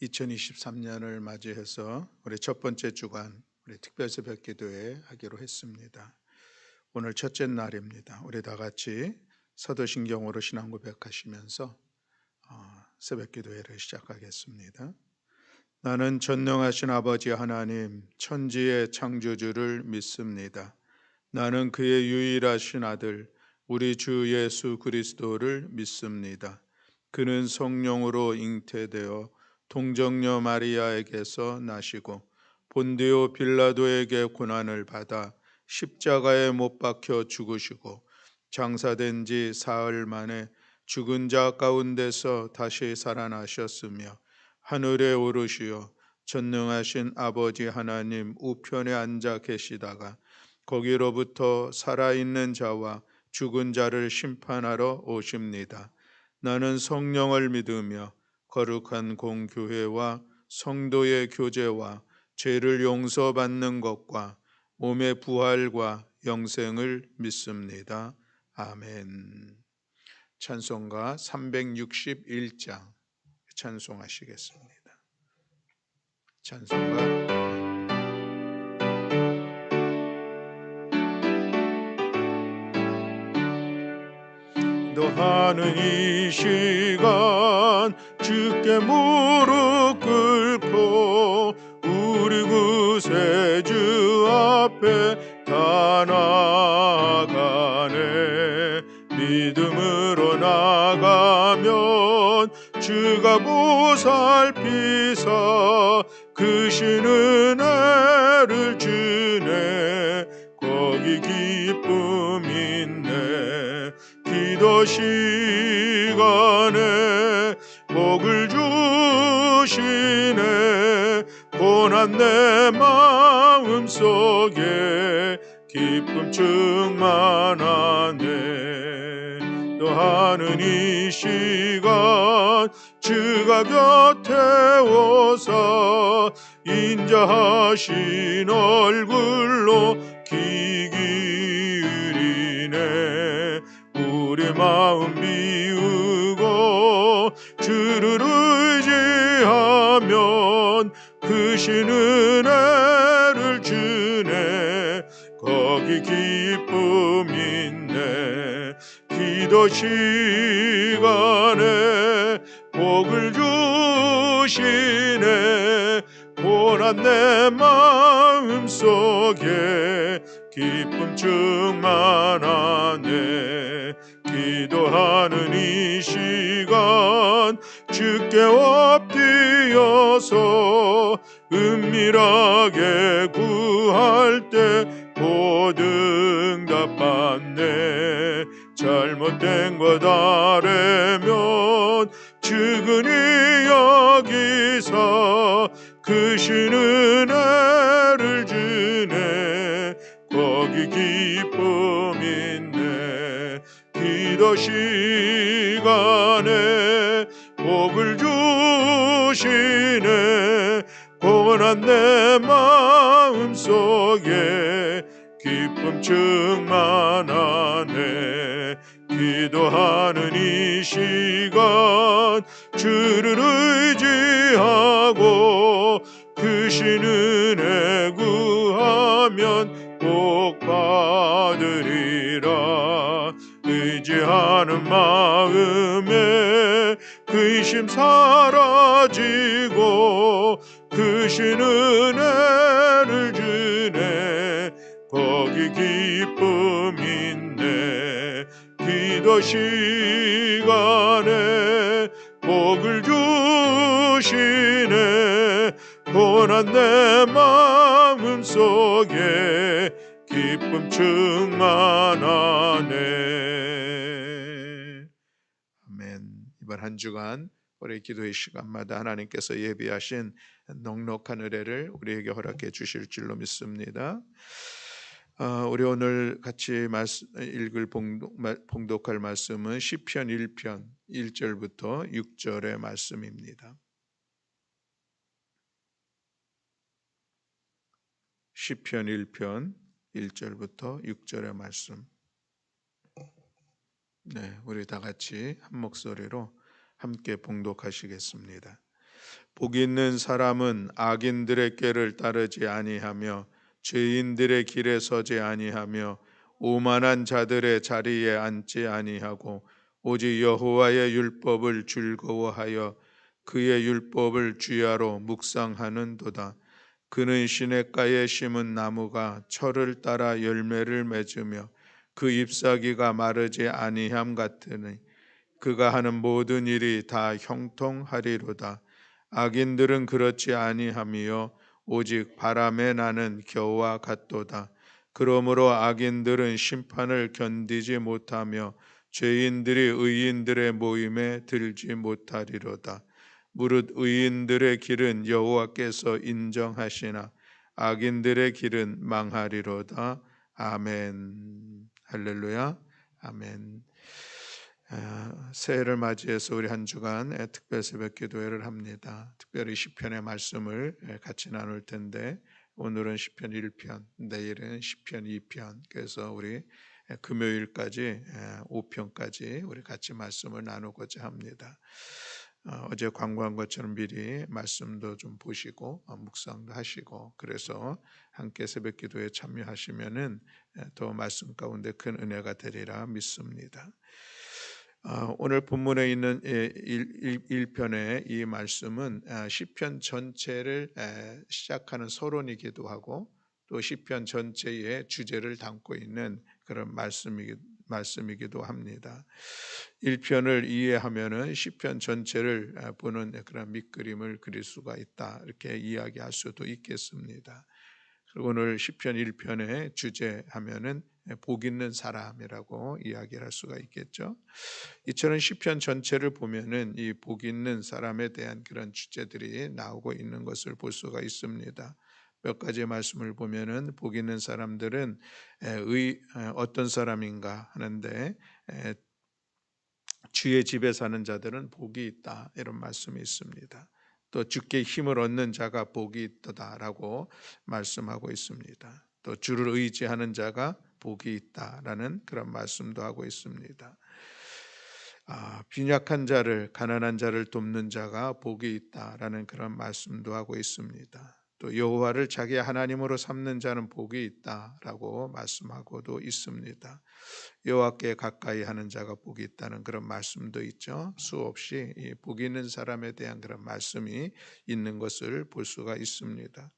2023년을 맞이해서 우리 첫 번째 주간 우리 특별 새벽 기도회 하기로 했습니다. 오늘 첫째 날입니다. 우리 다 같이 사도신경으로 신앙 고백하시면서 새벽 기도회를 시작하겠습니다. 나는 전능하신 아버지 하나님 천지의 창조주를 믿습니다. 나는 그의 유일하신 아들 우리 주 예수 그리스도를 믿습니다. 그는 성령으로 잉태되어 동정녀 마리아에게서 나시고 본디오 빌라도에게 고난을 받아 십자가에 못 박혀 죽으시고 장사된 지 사흘 만에 죽은 자 가운데서 다시 살아나셨으며 하늘에 오르시어 전능하신 아버지 하나님 우편에 앉아 계시다가 거기로부터 살아있는 자와 죽은 자를 심판하러 오십니다. 나는 성령을 믿으며 거룩한 공교회와 성도의 교제와 죄를 용서받는 것과 몸의 부활과 영생을 믿습니다. 아멘. 찬송가 361장 찬송하시겠습니다. 찬송가 기도하는 이 시간 주께 무릎 꿇고 우리 구세주 앞에 다 나아가네. 믿음으로 나가면 주가 보살피사 크신 은혜를 주네. 거기 기쁨 있네. 기도 시간에 복을 주시네. 고난 내 마음 속에 기쁨 충만하네. 또하는 이 시간 주가 곁에 오사 인자하신 얼굴로 귀 기울이네. 우리 마음 비우고 주를 의지하면 크신 은혜를 주네. 거기 기쁨 있네. 기도 시간에 복을 주시네. 고난 내 마음 속에 기쁨 충만하네. 기도하는 이 시간 주께 엎드려서 은밀하게 구할 때 곧 응답받네. 잘못된 것 아뢰면 주근히 여기사 크신 은혜를 주네. 거기 기쁨 있네. 기도 시간에 복을 주시네. 고난 내 마음 속에 기쁨 충만하네. 기도하는 이 시간 주를 의지하고 크신 은혜 구하면 복 받으리라. 의지하는 마음에 근심 사라지고 크신 은혜를 주네. 거기 기쁨 있네. 기도 시간에 복을 주시네. 고난 내 마음 속에 기쁨 충만하네. 아멘. 이번 한 주간 우리 기도의 시간마다 하나님께서 예비하신 넉넉한 은혜를 우리에게 허락해 주실 줄로 믿습니다. 우리 오늘 같이 읽을 봉독할 말씀은 시편 1편 1절부터 6절의 말씀입니다. 시편 1편 1절부터 6절의 말씀. 네, 우리 다 같이 한 목소리로 함께 봉독하시겠습니다. 복 있는 사람은 악인들의 꾀를 따르지 아니하며 죄인들의 길에 서지 아니하며 오만한 자들의 자리에 앉지 아니하고 오직 여호와의 율법을 즐거워하여 그의 율법을 주야로 묵상하는도다. 그는 시냇가에 심은 나무가 철을 따라 열매를 맺으며 그 잎사귀가 마르지 아니함 같으니 그가 하는 모든 일이 다 형통하리로다. 악인들은 그렇지 아니하며 오직 바람에 나는 겨와 같도다. 그러므로 악인들은 심판을 견디지 못하며 죄인들이 의인들의 모임에 들지 못하리로다. 무릇 의인들의 길은 여호와께서 인정하시나 악인들의 길은 망하리로다. 아멘. 할렐루야. 아멘. 새해를 맞이해서 우리 한 주간 특별 새벽 기도회를 합니다. 특별히 시편의 말씀을 같이 나눌 텐데 오늘은 시편 1편, 내일은 시편 2편. 그래서 우리 금요일까지 5편까지 우리 같이 말씀을 나누고자 합니다. 어제 광고한 것처럼 미리 말씀도 좀 보시고 묵상도 하시고 그래서 함께 새벽 기도에 참여하시면은 더 말씀 가운데 큰 은혜가 되리라 믿습니다. 오늘 본문에 있는 1편의 이 말씀은 시편 전체를 시작하는 서론이기도 하고 또 시편 전체의 주제를 담고 있는 그런 말씀이기도 합니다. 1편을 이해하면은 시편 전체를 보는 그런 밑그림을 그릴 수가 있다. 이렇게 이야기할 수도 있겠습니다. 그리고 오늘 시편 1편의 주제하면은 복 있는 사람이라고 이야기를 할 수가 있겠죠. 이처럼 시편 전체를 보면은 이 복 있는 사람에 대한 그런 주제들이 나오고 있는 것을 볼 수가 있습니다. 몇 가지 말씀을 보면은 복 있는 사람들은 어떤 사람인가 하는데 주의 집에 사는 자들은 복이 있다 이런 말씀이 있습니다. 또 주께 힘을 얻는 자가 복이 있다라고 말씀하고 있습니다. 또 주를 의지하는 자가 복이 있다라는 그런 말씀도 하고 있습니다. 빈약한 자를 가난한 자를 돕는 자가 복이 있다라는 그런 말씀도 하고 있습니다. 또 여호와를 자기 하나님으로 삼는 자는 복이 있다라고 말씀하고도 있습니다. 여호와께 가까이 하는 자가 복이 있다는 그런 말씀도 있죠. 수없이 이 복 있는 사람에 대한 그런 말씀이 있는 것을 볼 수가 있습니다.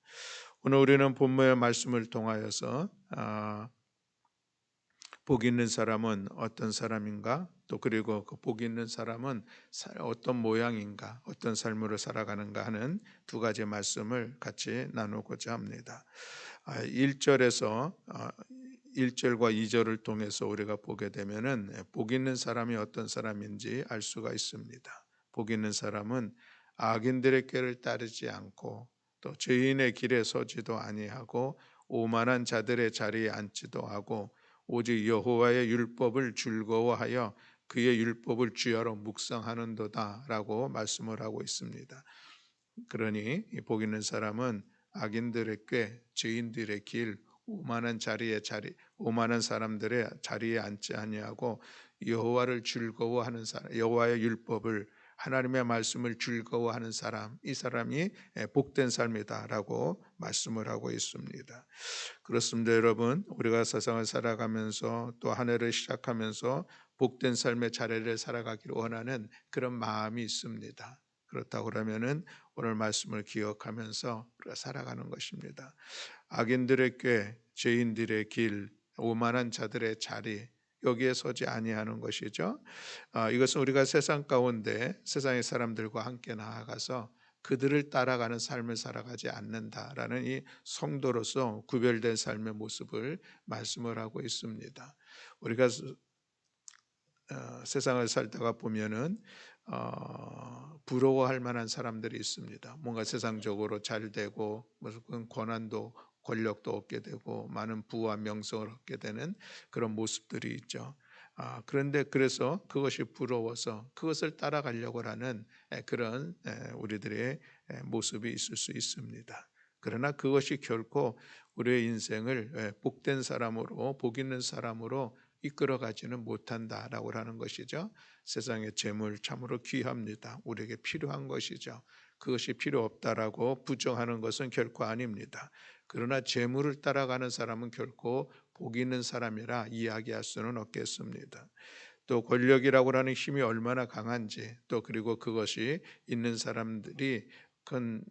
오늘 우리는 본문의 말씀을 통하여서 복 있는 사람은 어떤 사람인가? 또 그리고 그 복 있는 사람은 어떤 모양인가? 어떤 삶으로 살아가는가 하는 두 가지 말씀을 같이 나누고자 합니다. 1절에서 1절과 2절을 통해서 우리가 보게 되면은 복 있는 사람이 어떤 사람인지 알 수가 있습니다. 복 있는 사람은 악인들의 꾀를 따르지 않고 또 죄인의 길에 서지도 아니하고 오만한 자들의 자리에 앉지도 하고 오직 여호와의 율법을 즐거워하여 그의 율법을 주야로 묵상하는도다라고 말씀을 하고 있습니다. 그러니 복 있는 사람은 악인들의 꾀, 죄인들의 길, 오만한 사람들의 자리에 앉지 아니하고 여호와를 즐거워하는 사람, 여호와의 율법을 하나님의 말씀을 즐거워하는 사람, 이 사람이 복된 삶이다라고 말씀을 하고 있습니다. 그렇습니다, 여러분. 우리가 세상을 살아가면서 또 한 해를 시작하면서 복된 삶의 자리를 살아가기를 원하는 그런 마음이 있습니다. 그렇다고 그러면은 오늘 말씀을 기억하면서 우리가 살아가는 것입니다. 악인들의 꾀, 죄인들의 길, 오만한 자들의 자리 여기에 서지 아니하는 것이죠. 이것은 우리가 세상 가운데 세상의 사람들과 함께 나아가서 그들을 따라가는 삶을 살아가지 않는다라는 이 성도로서 구별된 삶의 모습을 말씀을 하고 있습니다. 우리가 세상을 살다가 보면은 부러워할 만한 사람들이 있습니다. 뭔가 세상적으로 잘 되고 무슨 권한도 권력도 얻게 되고 많은 부와 명성을 얻게 되는 그런 모습들이 있죠. 그런데 그래서 그것이 부러워서 그것을 따라가려고 하는 그런 우리들의 모습이 있을 수 있습니다. 그러나 그것이 결코 우리의 인생을 복된 사람으로 복 있는 사람으로 이끌어가지는 못한다라고 하는 것이죠. 세상의 재물 참으로 귀합니다. 우리에게 필요한 것이죠. 그것이 필요 없다라고 부정하는 것은 결코 아닙니다. 그러나 재물을 따라가는 사람은 결코 복 있는 사람이라 이야기할 수는 없겠습니다. 또 권력이라고 하는 힘이 얼마나 강한지, 또 그리고 그것이 있는 사람들이 큰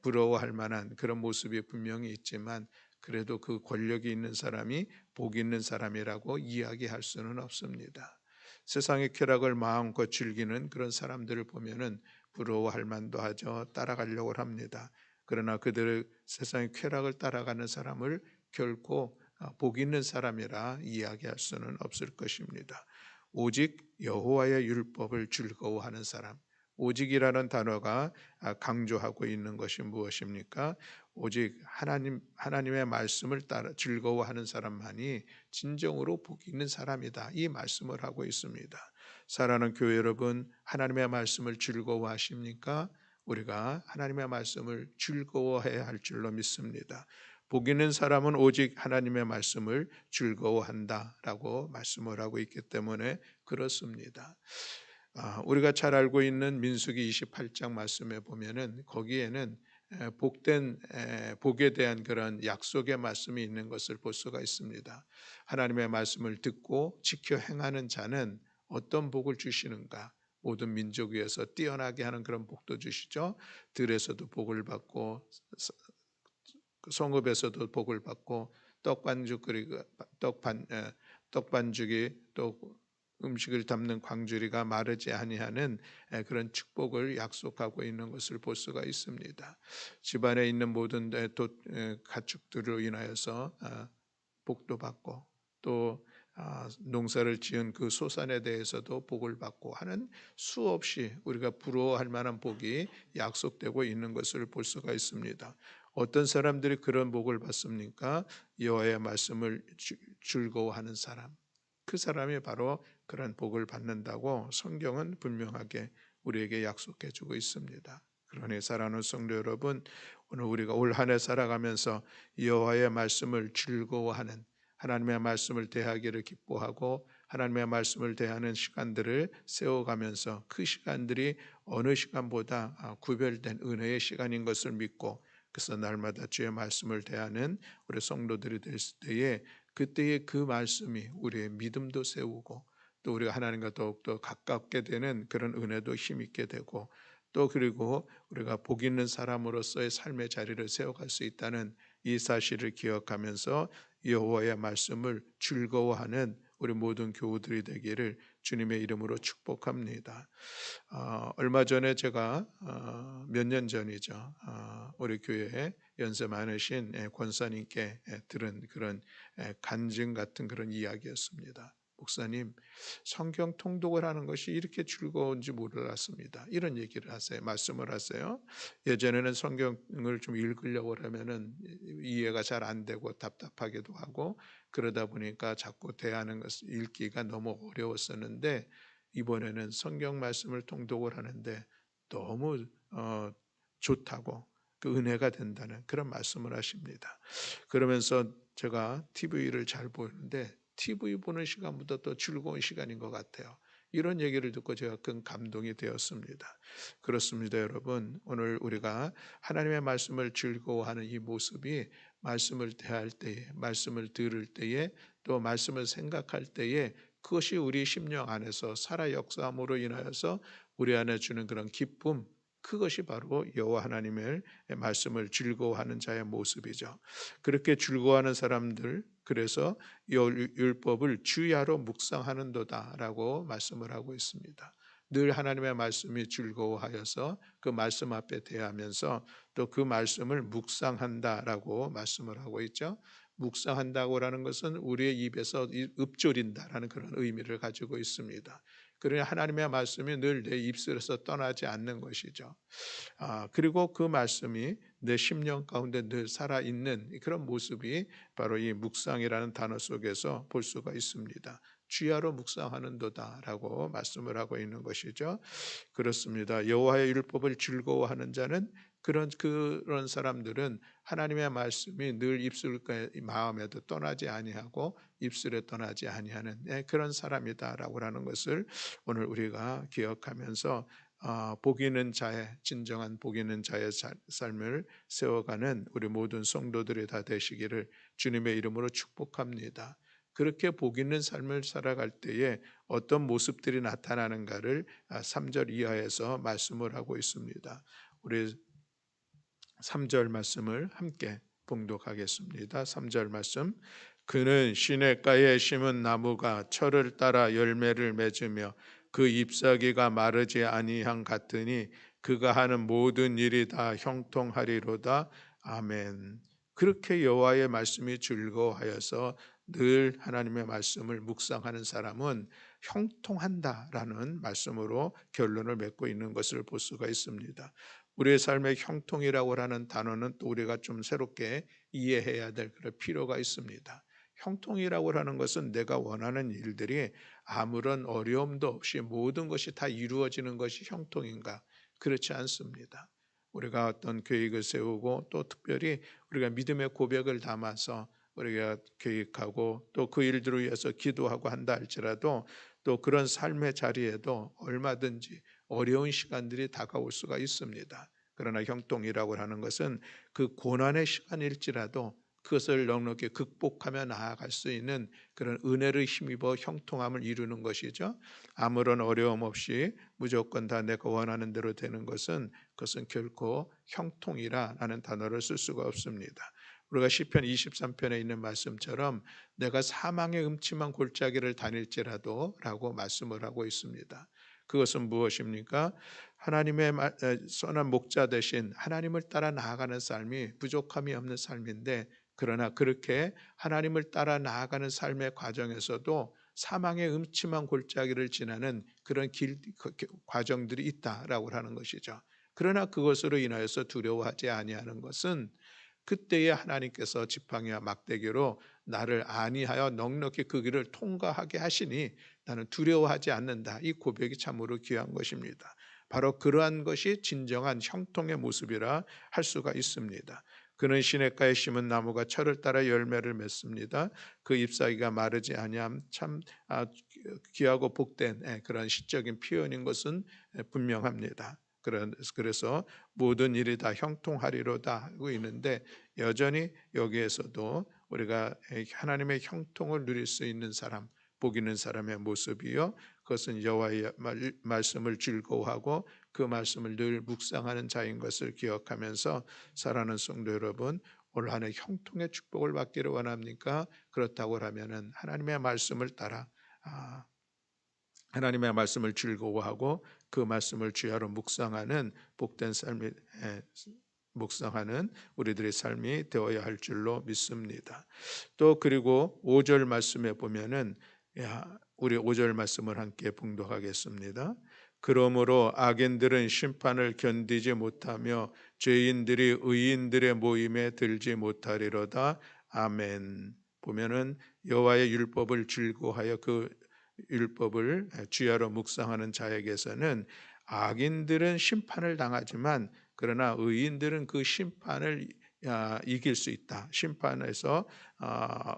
부러워할 만한 그런 모습이 분명히 있지만, 그래도 그 권력이 있는 사람이 복 있는 사람이라고 이야기할 수는 없습니다. 세상의 쾌락을 마음껏 즐기는 그런 사람들을 보면은 부러워할 만도 하죠. 따라가려고 합니다. 그러나 그들의 세상의 쾌락을 따라가는 사람을 결코 복 있는 사람이라 이야기할 수는 없을 것입니다. 오직 여호와의 율법을 즐거워하는 사람. 오직이라는 단어가 강조하고 있는 것이 무엇입니까? 오직 하나님의 말씀을 따라 즐거워하는 사람만이 진정으로 복 있는 사람이다. 이 말씀을 하고 있습니다. 사랑하는 교회 여러분, 하나님의 말씀을 즐거워하십니까? 우리가 하나님의 말씀을 즐거워해야 할 줄로 믿습니다. 복 있는 사람은 오직 하나님의 말씀을 즐거워한다라고 말씀을 하고 있기 때문에 그렇습니다. 우리가 잘 알고 있는 민수기 28장 말씀에 보면은 거기에는 복된 복에 대한 그런 약속의 말씀이 있는 것을 볼 수가 있습니다. 하나님의 말씀을 듣고 지켜 행하는 자는 어떤 복을 주시는가? 모든 민족 위에서 뛰어나게 하는 그런 복도 주시죠. 들에서도 복을 받고 성읍에서도 복을 받고 떡반죽 그리고 떡반죽이 또 음식을 담는 광주리가 마르지 아니하는 그런 축복을 약속하고 있는 것을 볼 수가 있습니다. 집안에 있는 모든 가축들로 인하여서 복도 받고 또 농사를 지은 그 소산에 대해서도 복을 받고 하는 수없이 우리가 부러워할 만한 복이 약속되고 있는 것을 볼 수가 있습니다. 어떤 사람들이 그런 복을 받습니까? 여호와의 말씀을 즐거워하는 사람. 그 사람이 바로 그런 복을 받는다고 성경은 분명하게 우리에게 약속해 주고 있습니다. 그러니 사랑하는 성도 여러분, 오늘 우리가 올 한 해 살아가면서 여호와의 말씀을 즐거워하는, 하나님의 말씀을 대하기를 기뻐하고 하나님의 말씀을 대하는 시간들을 세워가면서 그 시간들이 어느 시간보다 구별된 은혜의 시간인 것을 믿고, 그래서 날마다 주의 말씀을 대하는 우리 성도들이 될 때에 그때의 그 말씀이 우리의 믿음도 세우고 또 우리가 하나님과 더욱더 가깝게 되는 그런 은혜도 힘있게 되고, 또 그리고 우리가 복 있는 사람으로서의 삶의 자리를 세워갈 수 있다는 이 사실을 기억하면서 여호와의 말씀을 즐거워하는 우리 모든 교우들이 되기를 주님의 이름으로 축복합니다. 얼마 전에 제가 몇 년 전이죠. 우리 교회에 연세 많으신 권사님께 들은 그런 간증 같은 그런 이야기였습니다. 목사님, 성경 통독을 하는 것이 이렇게 즐거운지 몰랐습니다. 이런 얘기를 하세요. 말씀을 하세요. 예전에는 성경을 좀 읽으려고 하면은 이해가 잘 안 되고 답답하기도 하고 그러다 보니까 자꾸 대하는 것을 읽기가 너무 어려웠었는데, 이번에는 성경 말씀을 통독을 하는데 너무 좋다고, 그 은혜가 된다는 그런 말씀을 하십니다. 그러면서 제가 TV를 잘 보는데 TV 보는 시간보다 더 즐거운 시간인 것 같아요. 이런 얘기를 듣고 제가 큰 감동이 되었습니다. 그렇습니다, 여러분. 오늘 우리가 하나님의 말씀을 즐거워하는 이 모습이 말씀을 대할 때에, 말씀을 들을 때에, 또 말씀을 생각할 때에 그것이 우리 심령 안에서 살아 역사함으로 인하여서 우리 안에 주는 그런 기쁨, 그것이 바로 여호와 하나님의 말씀을 즐거워하는 자의 모습이죠. 그렇게 즐거워하는 사람들, 그래서 율법을 주야로 묵상하는도다라고 말씀을 하고 있습니다. 늘 하나님의 말씀이 즐거워하여서 그 말씀 앞에 대하면서 또 그 말씀을 묵상한다라고 말씀을 하고 있죠. 묵상한다고라는 것은 우리의 입에서 읊조린다라는 그런 의미를 가지고 있습니다. 그러니 하나님의 말씀이 늘 내 입술에서 떠나지 않는 것이죠. 그리고 그 말씀이 내 심령 가운데 늘 살아있는 그런 모습이 바로 이 묵상이라는 단어 속에서 볼 수가 있습니다. 주야로 묵상하는도다라고 말씀을 하고 있는 것이죠. 그렇습니다. 여호와의 율법을 즐거워하는 자는 그런 사람들은 하나님의 말씀이 늘 마음에도 떠나지 아니하고 입술에 떠나지 아니하는 그런 사람이다라고 하는 것을 오늘 우리가 기억하면서 복 있는 자의 진정한 복 있는 자의 삶을 세워가는 우리 모든 성도들이 다 되시기를 주님의 이름으로 축복합니다. 그렇게 복 있는 삶을 살아갈 때에 어떤 모습들이 나타나는가를 3절 이하에서 말씀을 하고 있습니다. 우리 3절 말씀을 함께 봉독하겠습니다. 3절 말씀. 그는 시냇가에 심은 나무가 철을 따라 열매를 맺으며 그 잎사귀가 마르지 아니한 같으니 그가 하는 모든 일이 다 형통하리로다. 아멘. 그렇게 여호와의 말씀이 즐거워하여서 늘 하나님의 말씀을 묵상하는 사람은 형통한다라는 말씀으로 결론을 맺고 있는 것을 볼 수가 있습니다. 우리의 삶의 형통이라고 하는 단어는 또 우리가 좀 새롭게 이해해야 될 그런 필요가 있습니다. 형통이라고 하는 것은 내가 원하는 일들이 아무런 어려움도 없이 모든 것이 다 이루어지는 것이 형통인가? 그렇지 않습니다. 우리가 어떤 계획을 세우고 또 특별히 우리가 믿음의 고백을 담아서 우리가 계획하고 또 그 일들을 위해서 기도하고 한다 할지라도 또 그런 삶의 자리에도 얼마든지 어려운 시간들이 다가올 수가 있습니다. 그러나 형통이라고 하는 것은 그 고난의 시간일지라도 그것을 넉넉히 극복하며 나아갈 수 있는 그런 은혜를 힘입어 형통함을 이루는 것이죠. 아무런 어려움 없이 무조건 다 내가 원하는 대로 되는 것은 그것은 결코 형통이라는 단어를 쓸 수가 없습니다. 우리가 시편 23편에 있는 말씀처럼 내가 사망의 음침한 골짜기를 다닐지라도 라고 말씀을 하고 있습니다. 그것은 무엇입니까? 하나님의 선한 목자 되신 하나님을 따라 나아가는 삶이 부족함이 없는 삶인데, 그러나 그렇게 하나님을 따라 나아가는 삶의 과정에서도 사망의 음침한 골짜기를 지나는 그런 과정들이 있다라고 하는 것이죠. 그러나 그것으로 인하여서 두려워하지 아니하는 것은 그때에 하나님께서 지팡이와 막대기로 나를 안위하여 넉넉히 그 길을 통과하게 하시니 나는 두려워하지 않는다. 이 고백이 참으로 귀한 것입니다. 바로 그러한 것이 진정한 형통의 모습이라 할 수가 있습니다. 그는 시냇가에 심은 나무가 철을 따라 열매를 맺습니다. 그 잎사귀가 마르지 아니함. 참 귀하고 복된 그런 시적인 표현인 것은 분명합니다. 그래서 모든 일이 다 형통하리로다 하고 있는데, 여전히 여기에서도 우리가 하나님의 형통을 누릴 수 있는 사람, 복 있는 사람의 모습이요, 그것은 여호와의 말씀을 즐거워하고 그 말씀을 늘 묵상하는 자인 것을 기억하면서 살아가는 성도 여러분, 올 한 해 형통의 축복을 받기를 원합니까? 그렇다고 하면은 하나님의 말씀을 따라 하나님의 말씀을 즐거워하고 그 말씀을 주야로 묵상하는 복된 삶이 묵상하는 우리들의 삶이 되어야 할 줄로 믿습니다. 또 그리고 5절 말씀에 보면은 우리 5절 말씀을 함께 봉독하겠습니다. 그러므로 악인들은 심판을 견디지 못하며 죄인들이 의인들의 모임에 들지 못하리로다. 아멘. 보면은 여호와의 율법을 즐거워하여 그 율법을 주야로 묵상하는 자에게서는 악인들은 심판을 당하지만 그러나 의인들은 그 심판을 이길 수 있다. 심판에서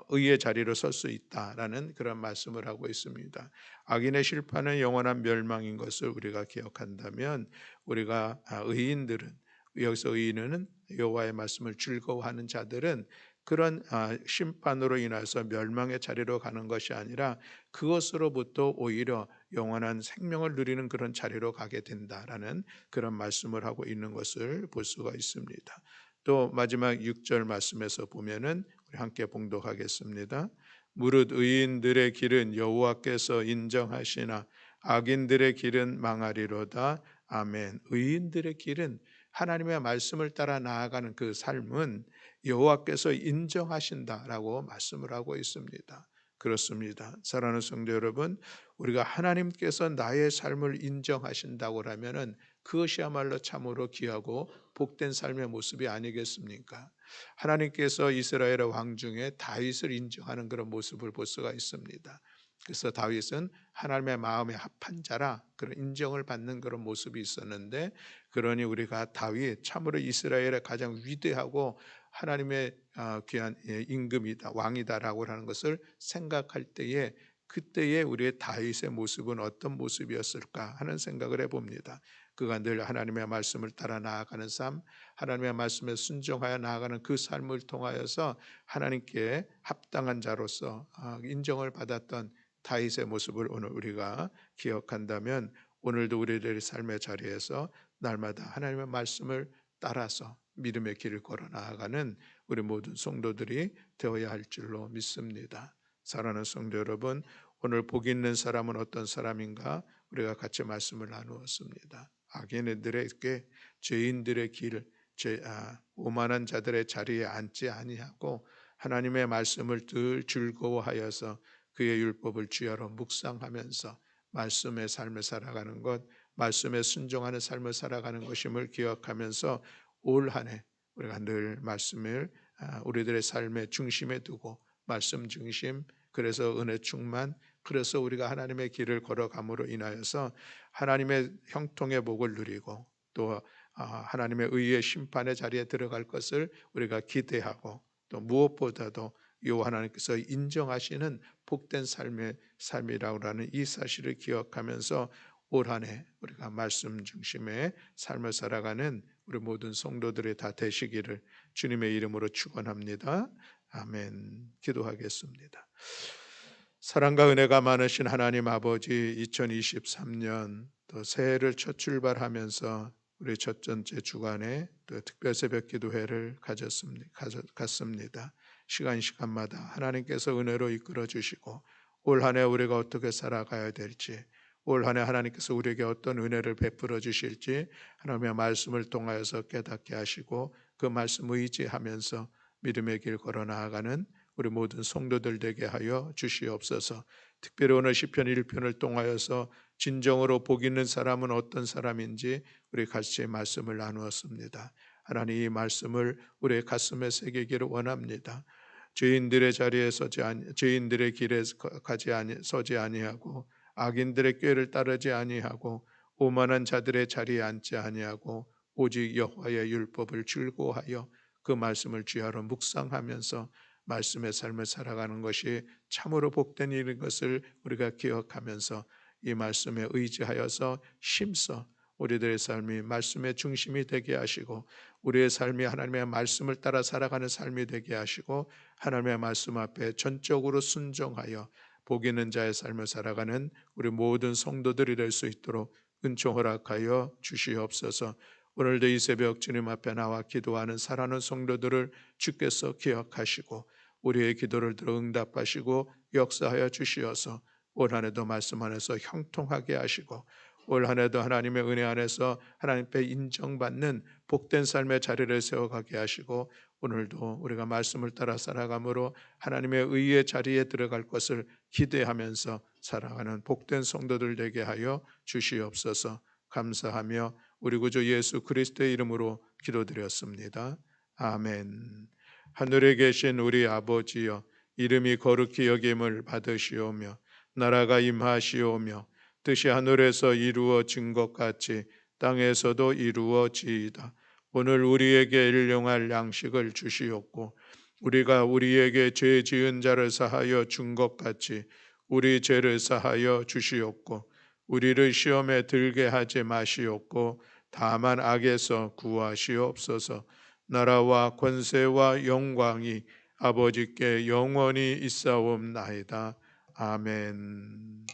의의 자리로 설 수 있다라는 그런 말씀을 하고 있습니다. 악인의 심판은 영원한 멸망인 것을 우리가 기억한다면, 우리가 의인들은, 여기서 의인은 여호와의 말씀을 즐거워하는 자들은 그런 심판으로 인해서 멸망의 자리로 가는 것이 아니라 그것으로부터 오히려 영원한 생명을 누리는 그런 자리로 가게 된다라는 그런 말씀을 하고 있는 것을 볼 수가 있습니다. 또 마지막 6절 말씀에서 보면은 우리 함께 봉독하겠습니다. 무릇 의인들의 길은 여호와께서 인정하시나 악인들의 길은 망하리로다. 아멘. 의인들의 길은, 하나님의 말씀을 따라 나아가는 그 삶은 여호와께서 인정하신다라고 말씀을 하고 있습니다. 그렇습니다. 사랑하는 성도 여러분, 우리가 하나님께서 나의 삶을 인정하신다고 하면은 그것이야말로 참으로 귀하고 복된 삶의 모습이 아니겠습니까? 하나님께서 이스라엘의 왕 중에 다윗을 인정하는 그런 모습을 볼 수가 있습니다. 그래서 다윗은 하나님의 마음에 합한 자라 그런 인정을 받는 그런 모습이 있었는데, 그러니 우리가 다윗 참으로 이스라엘의 가장 위대하고 하나님의 귀한 임금이다, 왕이다라고 하는 것을 생각할 때에, 그때의 우리의 다윗의 모습은 어떤 모습이었을까 하는 생각을 해봅니다. 그가 늘 하나님의 말씀을 따라 나아가는 삶, 하나님의 말씀에 순종하여 나아가는 그 삶을 통하여서 하나님께 합당한 자로서 인정을 받았던 다윗의 모습을 오늘 우리가 기억한다면 오늘도 우리들의 삶의 자리에서 날마다 하나님의 말씀을 따라서 믿음의 길을 걸어 나아가는 우리 모든 성도들이 되어야 할 줄로 믿습니다. 사랑하는 성도 여러분, 오늘 복 있는 사람은 어떤 사람인가? 우리가 같이 말씀을 나누었습니다. 악인들에게 죄인들의 길, 오만한 자들의 자리에 앉지 아니하고 하나님의 말씀을 늘 즐거워하여서 그의 율법을 주야로 묵상하면서 말씀의 삶을 살아가는 것, 말씀에 순종하는 삶을 살아가는 것임을 기억하면서 올 한 해 우리가 늘 말씀을 우리들의 삶의 중심에 두고 말씀 중심, 그래서 은혜 충만, 그래서 우리가 하나님의 길을 걸어감으로 인하여서 하나님의 형통의 복을 누리고 또 하나님의 의의 심판의 자리에 들어갈 것을 우리가 기대하고 또 무엇보다도 요 하나님께서 인정하시는 복된 삶이라고 하는 이 사실을 기억하면서 올 한 해 우리가 말씀 중심의 삶을 살아가는 우리 모든 성도들이 다 되시기를 주님의 이름으로 축원합니다. 아멘. 기도하겠습니다. 사랑과 은혜가 많으신 하나님 아버지, 2023년 또 새해를 첫 출발하면서 우리 첫 번째 주간에 또 특별 새벽 기도회를 갔습니다. 시간마다 하나님께서 은혜로 이끌어 주시고 올 한 해 우리가 어떻게 살아가야 될지, 올 한 해 하나님께서 우리에게 어떤 은혜를 베풀어 주실지 하나님의 말씀을 통하여서 깨닫게 하시고 그 말씀 의지하면서 믿음의 길 걸어 나아가는 우리 모든 성도들 되게 하여 주시옵소서. 특별히 오늘 시편 1편을 통하여서 진정으로 복 있는 사람은 어떤 사람인지 우리 같이 말씀을 나누었습니다. 하나님, 이 말씀을 우리의 가슴에 새기기를 원합니다. 죄인들의 자리에 죄인들의 길에 서지 아니하고 악인들의 꾀를 따르지 아니하고 오만한 자들의 자리에 앉지 아니하고 오직 여호와의 율법을 즐거워하여 그 말씀을 주야로 묵상하면서 말씀의 삶을 살아가는 것이 참으로 복된 일인 것을 우리가 기억하면서 이 말씀에 의지하여서 힘써 우리들의 삶이 말씀의 중심이 되게 하시고 우리의 삶이 하나님의 말씀을 따라 살아가는 삶이 되게 하시고 하나님의 말씀 앞에 전적으로 순종하여 복 있는 자의 삶을 살아가는 우리 모든 성도들이 될 수 있도록 은총 허락하여 주시옵소서. 오늘도 이 새벽 주님 앞에 나와 기도하는 사랑하는 성도들을 주께서 기억하시고 우리의 기도를 들어 응답하시고 역사하여 주시어서 올 한 해도 말씀 안에서 형통하게 하시고 올 한 해도 하나님의 은혜 안에서 하나님 앞에 인정받는 복된 삶의 자리를 세워가게 하시고 오늘도 우리가 말씀을 따라 살아감으로 하나님의 의의 자리에 들어갈 것을 기대하면서 살아가는 복된 성도들 되게 하여 주시옵소서. 감사하며 우리 구주 예수 그리스도의 이름으로 기도드렸습니다. 아멘. 하늘에 계신 우리 아버지여, 이름이 거룩히 여김을 받으시오며 나라가 임하시오며 뜻이 하늘에서 이루어진 것 같이 땅에서도 이루어지이다. 오늘 우리에게 일용할 양식을 주시옵고 우리가 우리에게 죄 지은 자를 사하여 준 것 같이 우리 죄를 사하여 주시옵고 우리를 시험에 들게 하지 마시옵고 다만 악에서 구하시옵소서. 나라와 권세와 영광이 아버지께 영원히 있사옵나이다. 아멘.